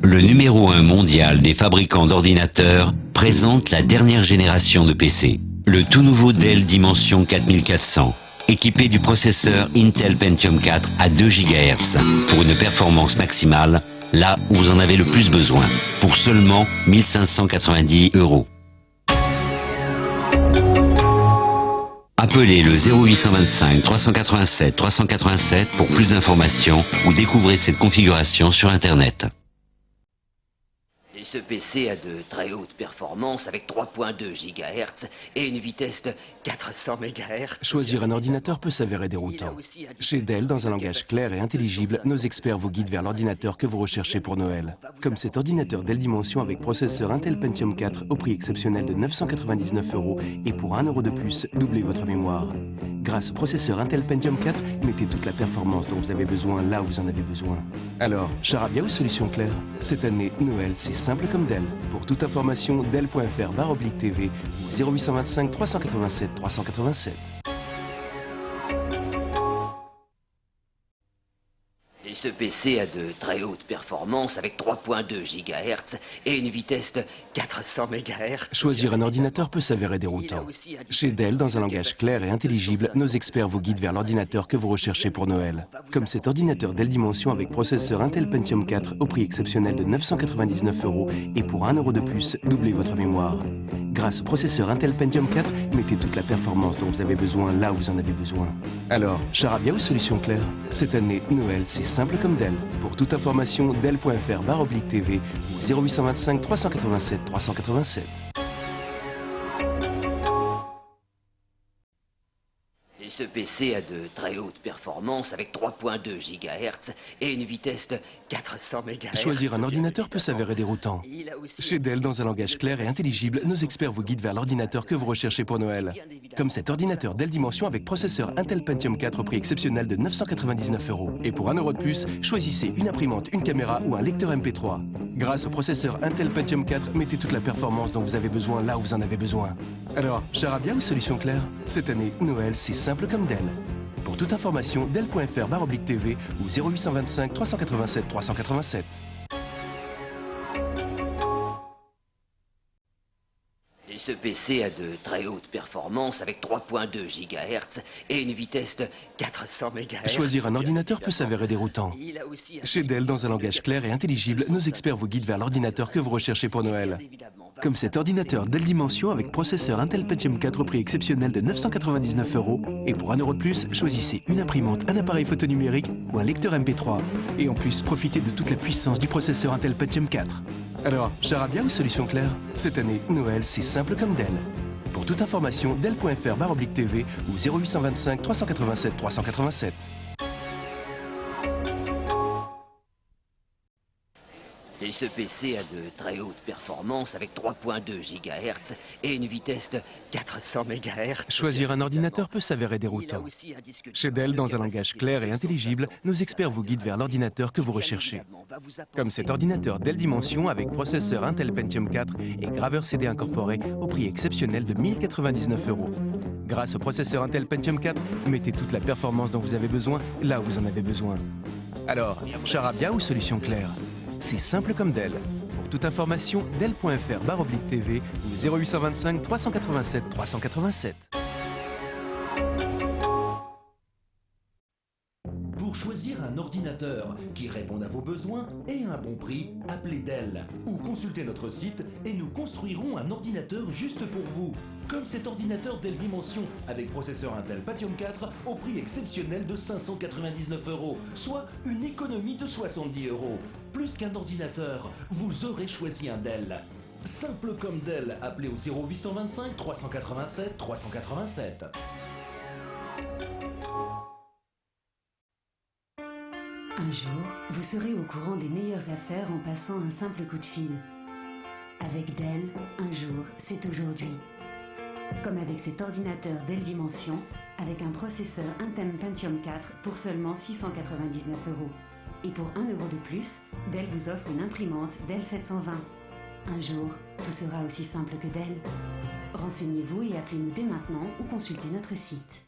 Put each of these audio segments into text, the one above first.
Le numéro 1 mondial des fabricants d'ordinateurs présente la dernière génération de PC. Le tout nouveau Dell Dimension 4400, équipé du processeur Intel Pentium 4 à 2 GHz pour une performance maximale, là où vous en avez le plus besoin, pour seulement 1590 €. Appelez le 0825 387 387 pour plus d'informations ou découvrez cette configuration sur Internet. Et ce PC a de très hautes performances avec 3.2 GHz et une vitesse de 400 MHz. Choisir un ordinateur peut s'avérer déroutant. Chez Dell, dans un langage clair et intelligible, nos experts vous guident vers l'ordinateur que vous recherchez pour Noël. Comme cet ordinateur Dell Dimension avec processeur Intel Pentium 4 au prix exceptionnel de 999 € et pour 1 € de plus, doublez votre mémoire. Grâce au processeur Intel Pentium 4, mettez toute la performance dont vous avez besoin là où vous en avez besoin. Alors, charabia ou solution claire? Cette année, Noël, c'est simple comme Dell. Pour toute information, dell.fr/TV ou 0825 387 387. Et ce PC a de très hautes performances avec 3.2 GHz et une vitesse de 400 MHz. Choisir un ordinateur peut s'avérer déroutant. Chez Dell, dans un langage clair et intelligible, nos experts vous guident vers l'ordinateur que vous recherchez pour Noël. Comme cet ordinateur Dell Dimension avec processeur Intel Pentium 4 au prix exceptionnel de 999 € et pour 1 € de plus, doublez votre mémoire. Grâce au processeur Intel Pentium 4, mettez toute la performance dont vous avez besoin là où vous en avez besoin. Alors, charabia ou solution claire? Cette année, Noël, c'est simple comme Dell. Pour toute information, dell.fr/TV ou 0825 387 387. Et ce PC a de très hautes performances avec 3.2 GHz et une vitesse de 400 MHz. Choisir un ordinateur peut s'avérer déroutant. Chez Dell, dans un langage clair et intelligible, nos experts vous guident vers l'ordinateur que vous recherchez pour Noël. Comme cet ordinateur Dell Dimension avec processeur Intel Pentium 4 au prix exceptionnel de 999 € et pour 1 € de plus, choisissez une imprimante, une caméra ou un lecteur MP3. Grâce au processeur Intel Pentium 4, mettez toute la performance dont vous avez besoin là où vous en avez besoin. Alors, charabia ou solution claire? Cette année, Noël, c'est simple comme Dell. Pour toute information, dell.fr/TV ou 0825 387 387. Et ce PC a de très hautes performances avec 3.2 GHz et une vitesse de 400 MHz. Choisir un ordinateur peut s'avérer déroutant. Chez Dell, dans un langage clair et intelligible, nos experts vous guident vers l'ordinateur que vous recherchez pour Noël. Comme cet ordinateur Dell Dimension avec processeur Intel Pentium 4 au prix exceptionnel de 999 € et pour 1 € de plus, choisissez une imprimante, un appareil photo numérique ou un lecteur MP3. Et en plus, profitez de toute la puissance du processeur Intel Pentium 4. Alors, charabia ou solution claire? Cette année, Noël, c'est simple comme Dell. Pour toute information, dell.fr/TV ou 0825 387 387. Et ce PC a de très hautes performances avec 3.2 GHz et une vitesse de 400 MHz. Choisir un ordinateur peut s'avérer déroutant. Chez Dell, dans un langage clair et intelligible, nos experts vous guident vers l'ordinateur que vous recherchez. Comme cet ordinateur Dell Dimension avec processeur Intel Pentium 4 et graveur CD incorporé au prix exceptionnel de 1099 €. Grâce au processeur Intel Pentium 4, mettez toute la performance dont vous avez besoin là où vous en avez besoin. Alors, charabia ou solution claire? C'est simple comme Dell. Pour toute information, dell.fr/TV ou 0825 387 387. Pour choisir un ordinateur qui réponde à vos besoins et à un bon prix, appelez Dell ou consultez notre site et nous construirons un ordinateur juste pour vous. Comme cet ordinateur Dell Dimension avec processeur Intel Pentium 4 au prix exceptionnel de 599 €, soit une économie de 70 €. Plus qu'un ordinateur, vous aurez choisi un Dell. Simple comme Dell, appelez au 0825 387 387. Un jour, vous serez au courant des meilleures affaires en passant un simple coup de fil. Avec Dell, un jour, c'est aujourd'hui. Comme avec cet ordinateur Dell Dimension, avec un processeur Intel Pentium 4 pour seulement 699 €. Et pour 1 € de plus, Dell vous offre une imprimante Dell 720. Un jour, tout sera aussi simple que Dell. Renseignez-vous et appelez-nous dès maintenant ou consultez notre site.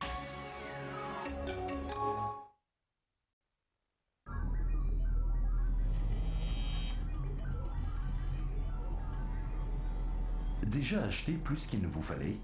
Déjà acheté plus qu'il ne vous fallait?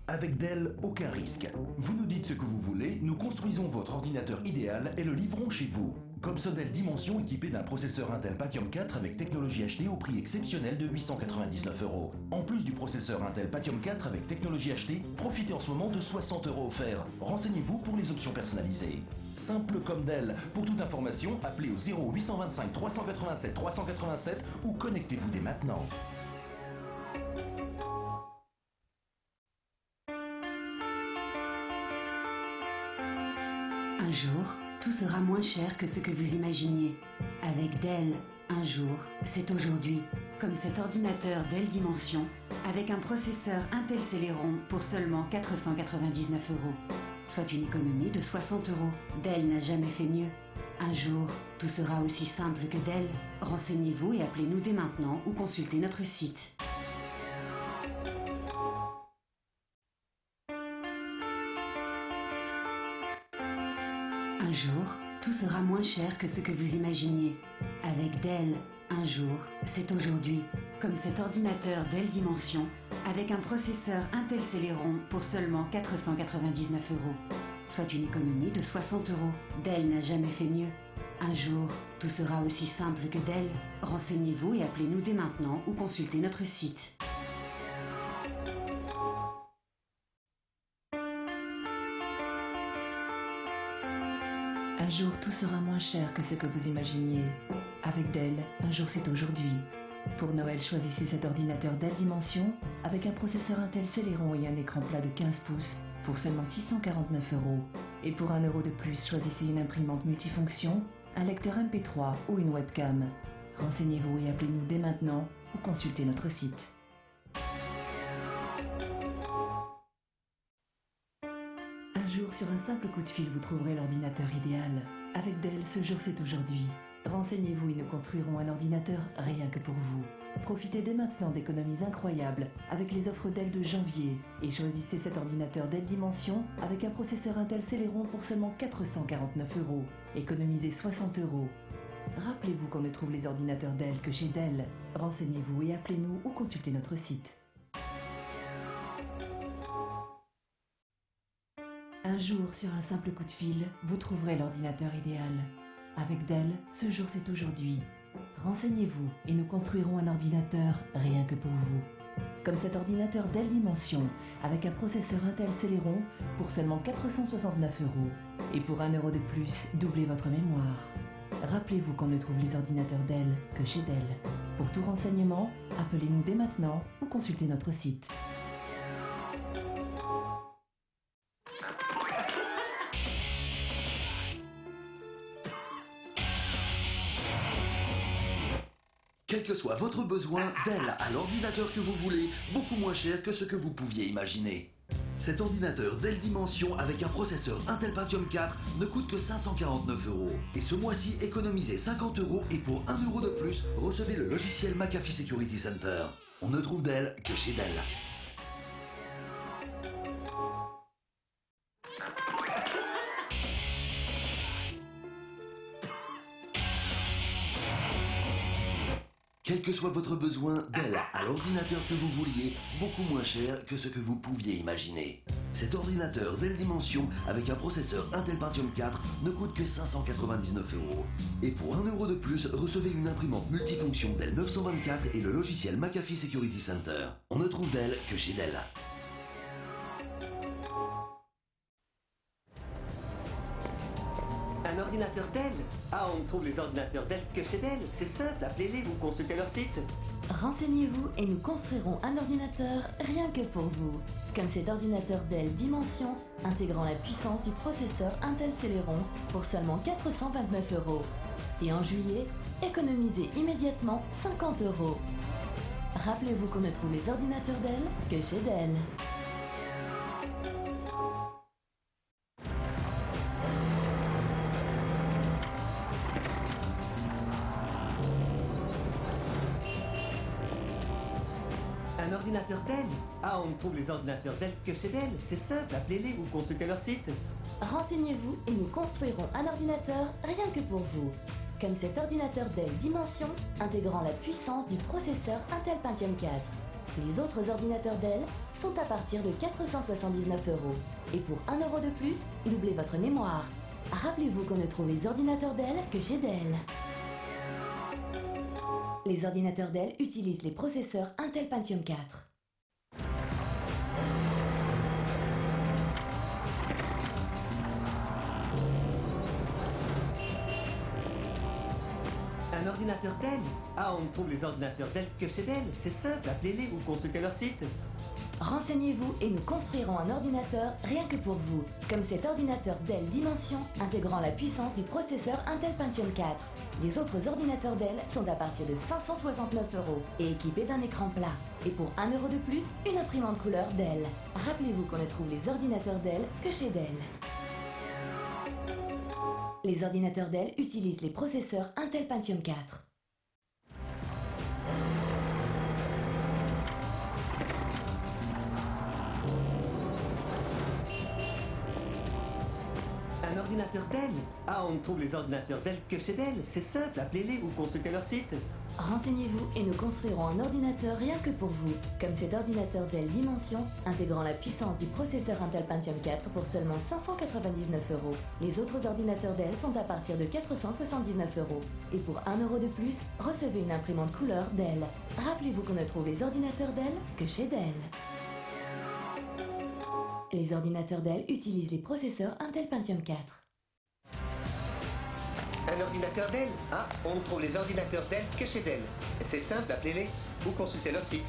Avec Dell, aucun risque. Vous nous dites ce que vous voulez, nous construisons votre ordinateur idéal et le livrons chez vous. Comme ce Dell Dimension équipé d'un processeur Intel Pentium 4 avec technologie HD au prix exceptionnel de 899 €. En plus du processeur Intel Pentium 4 avec technologie HD, profitez en ce moment de 60 € offerts. Renseignez-vous pour les options personnalisées. Simple comme Dell. Pour toute information, appelez au 0825 387 387 ou connectez-vous dès maintenant. Un jour, tout sera moins cher que ce que vous imaginiez. Avec Dell, un jour, c'est aujourd'hui. Comme cet ordinateur Dell Dimension, avec un processeur Intel Celeron pour seulement 499 €. Soit une économie de 60 €. Dell n'a jamais fait mieux. Un jour, tout sera aussi simple que Dell. Renseignez-vous et appelez-nous dès maintenant ou consultez notre site. Un jour, tout sera moins cher que ce que vous imaginiez. Avec Dell, un jour, c'est aujourd'hui. Comme cet ordinateur Dell Dimension, avec un processeur Intel Celeron pour seulement 499 €. Soit une économie de 60 €. Dell n'a jamais fait mieux. Un jour, tout sera aussi simple que Dell. Renseignez-vous et appelez-nous dès maintenant ou consultez notre site. Un jour, tout sera moins cher que ce que vous imaginiez. Avec Dell, un jour c'est aujourd'hui. Pour Noël, choisissez cet ordinateur Dell Dimension avec un processeur Intel Celeron et un écran plat de 15 pouces pour seulement 649 €. Et pour 1 € de plus, choisissez une imprimante multifonction, un lecteur MP3 ou une webcam. Renseignez-vous et appelez-nous dès maintenant ou consultez notre site. Un jour, sur un simple coup de fil, vous trouverez l'ordinateur idéal. Avec Dell, ce jour c'est aujourd'hui. Renseignez-vous et nous construirons un ordinateur rien que pour vous. Profitez dès maintenant d'économies incroyables avec les offres Dell de janvier et choisissez cet ordinateur Dell Dimension avec un processeur Intel Celeron pour seulement 449 €. Économisez 60 €. Rappelez-vous qu'on ne trouve les ordinateurs Dell que chez Dell. Renseignez-vous et appelez-nous ou consultez notre site. Un jour, sur un simple coup de fil, vous trouverez l'ordinateur idéal. Avec Dell, ce jour c'est aujourd'hui. Renseignez-vous et nous construirons un ordinateur rien que pour vous. Comme cet ordinateur Dell Dimension, avec un processeur Intel Celeron pour seulement 469 €. Et pour 1 € de plus, doublez votre mémoire. Rappelez-vous qu'on ne trouve les ordinateurs Dell que chez Dell. Pour tout renseignement, appelez-nous dès maintenant ou consultez notre site. Quel que soit votre besoin, Dell a l'ordinateur que vous voulez, beaucoup moins cher que ce que vous pouviez imaginer. Cet ordinateur Dell Dimension avec un processeur Intel Pentium 4 ne coûte que 549 €. Et ce mois-ci, économisez 50 € et pour 1 € de plus, recevez le logiciel McAfee Security Center. On ne trouve Dell que chez Dell. Quel que soit votre besoin, Dell a l'ordinateur que vous vouliez, beaucoup moins cher que ce que vous pouviez imaginer. Cet ordinateur Dell Dimension avec un processeur Intel Pentium 4 ne coûte que 599 €. Et pour 1 € de plus, recevez une imprimante multifonction Dell 924 et le logiciel McAfee Security Center. On ne trouve Dell que chez Dell. Un ordinateur Dell? Ah, on trouve les ordinateurs Dell que chez Dell. C'est simple, appelez-les, vous consultez leur site. Renseignez-vous et nous construirons un ordinateur rien que pour vous. Comme cet ordinateur Dell Dimension, intégrant la puissance du processeur Intel Celeron pour seulement 429 €. Et en juillet, économisez immédiatement 50 €. Rappelez-vous qu'on ne trouve les ordinateurs Dell que chez Dell. Un ordinateur Dell? Ah, on trouve les ordinateurs Dell que chez Dell. C'est simple, appelez-les, vous consultez leur site. Renseignez-vous et nous construirons un ordinateur rien que pour vous. comme cet ordinateur Dell Dimension intégrant la puissance du processeur Intel Pentium 4. Les autres ordinateurs Dell sont à partir de 479 €. Et pour 1 € de plus, doublez votre mémoire. Rappelez-vous qu'on ne trouve les ordinateurs Dell que chez Dell. Les ordinateurs Dell utilisent les processeurs Intel Pentium 4. Un ordinateur Dell? Ah, on ne trouve les ordinateurs Dell que chez Dell. C'est simple, appelez-les ou consultez leur site. Renseignez-vous et nous construirons un ordinateur rien que pour vous, comme cet ordinateur Dell Dimension intégrant la puissance du processeur Intel Pentium 4. Les autres ordinateurs Dell sont à partir de 569 € et équipés d'un écran plat. Et pour 1 € de plus, une imprimante couleur Dell. Rappelez-vous qu'on ne trouve les ordinateurs Dell que chez Dell. Les ordinateurs Dell utilisent les processeurs Intel Pentium 4. Un ordinateur Dell? Ah, on ne trouve les ordinateurs Dell que chez Dell. C'est simple, appelez-les ou consultez leur site. Renseignez-vous et nous construirons un ordinateur rien que pour vous, comme cet ordinateur Dell Dimension intégrant la puissance du processeur Intel Pentium 4 pour seulement 599 €. Les autres ordinateurs Dell sont à partir de 479 €. Et pour 1 € de plus, recevez une imprimante couleur Dell. Rappelez-vous qu'on ne trouve les ordinateurs Dell que chez Dell. Les ordinateurs Dell utilisent les processeurs Intel Pentium 4. Un ordinateur Dell? Ah, on ne trouve les ordinateurs Dell que chez Dell. C'est simple, appelez-les ou consultez leur site.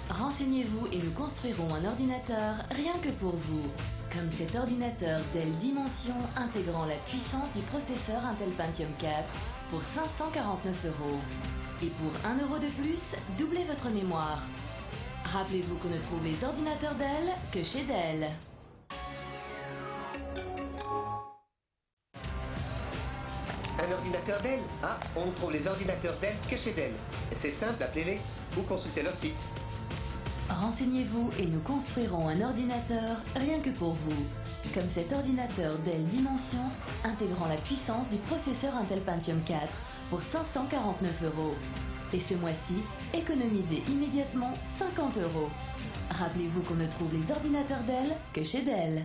Renseignez-vous et nous construirons un ordinateur rien que pour vous, comme cet ordinateur Dell Dimension intégrant la puissance du processeur Intel Pentium 4 pour 549 €. Et pour 1 € de plus, doublez votre mémoire. Rappelez-vous qu'on ne trouve les ordinateurs Dell que chez Dell. Un ordinateur Dell? Ah, on ne trouve les ordinateurs Dell que chez Dell. C'est simple, appelez-les ou consultez leur site. Renseignez-vous et nous construirons un ordinateur rien que pour vous, comme cet ordinateur Dell Dimension intégrant la puissance du processeur Intel Pentium 4 pour 549 €. Et ce mois-ci, économisez immédiatement 50 €. Rappelez-vous qu'on ne trouve les ordinateurs Dell que chez Dell.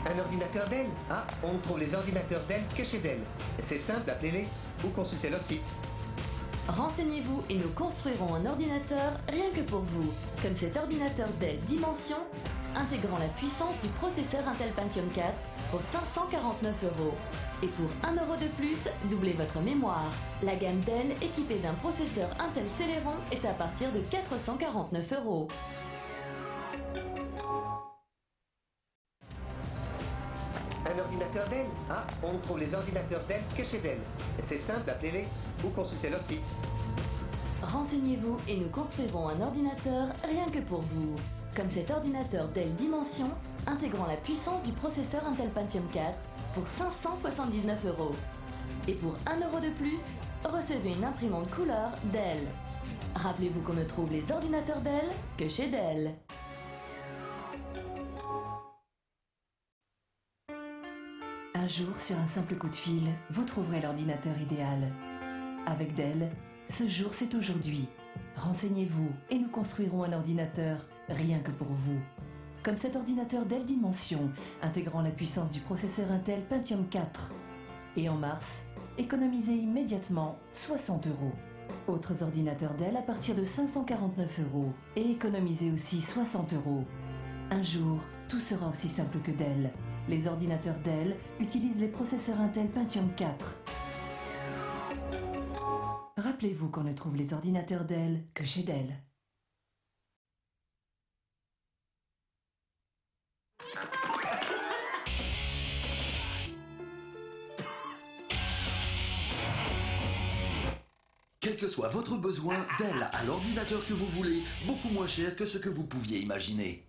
Un ordinateur Dell? Ah, on ne trouve les ordinateurs Dell que chez Dell. C'est simple, appelez-les ou consultez leur site. Renseignez-vous et nous construirons un ordinateur rien que pour vous, comme cet ordinateur Dell Dimension intégrant la puissance du processeur Intel Pentium 4 pour 549 €. Et pour 1 € de plus, doublez votre mémoire. La gamme Dell équipée d'un processeur Intel Celeron est à partir de 449 €. Un ordinateur Dell? Ah, on ne trouve les ordinateurs Dell que chez Dell. C'est simple, appelez-les ou consultez leur site. Renseignez-vous et nous construirons un ordinateur rien que pour vous, comme cet ordinateur Dell Dimension intégrant la puissance du processeur Intel Pentium 4 pour 579 €. Et pour 1 € de plus, recevez une imprimante couleur Dell. Rappelez-vous qu'on ne trouve les ordinateurs Dell que chez Dell. Un jour, sur un simple coup de fil, vous trouverez l'ordinateur idéal. Avec Dell, ce jour c'est aujourd'hui. Renseignez-vous et nous construirons un ordinateur rien que pour vous. Comme cet ordinateur Dell Dimension, intégrant la puissance du processeur Intel Pentium 4. Et en mars, économisez immédiatement 60 €. Autres ordinateurs Dell à partir de 549 € et économisez aussi 60 €. Un jour, tout sera aussi simple que Dell. Les ordinateurs Dell utilisent les processeurs Intel Pentium 4. Rappelez-vous qu'on ne trouve les ordinateurs Dell que chez Dell. Quel que soit votre besoin, Dell a l'ordinateur que vous voulez, beaucoup moins cher que ce que vous pouviez imaginer.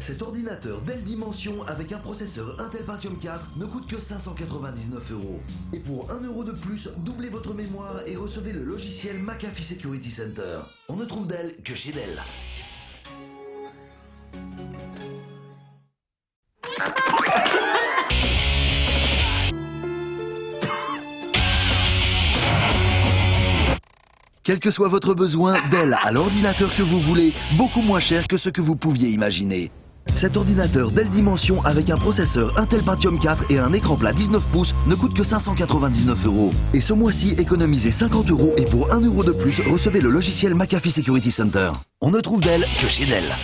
Cet ordinateur Dell Dimension avec un processeur Intel Pentium 4 ne coûte que 599 €. Et pour 1 € de plus, doublez votre mémoire et recevez le logiciel McAfee Security Center. On ne trouve Dell que chez Dell. Quel que soit votre besoin, Dell a l'ordinateur que vous voulez, beaucoup moins cher que ce que vous pouviez imaginer. Cet ordinateur Dell Dimension avec un processeur Intel Pentium 4 et un écran plat 19 pouces ne coûte que 599 €. Et ce mois-ci, économisez 50 € et pour 1 € de plus, recevez le logiciel McAfee Security Center. On ne trouve Dell que chez Dell.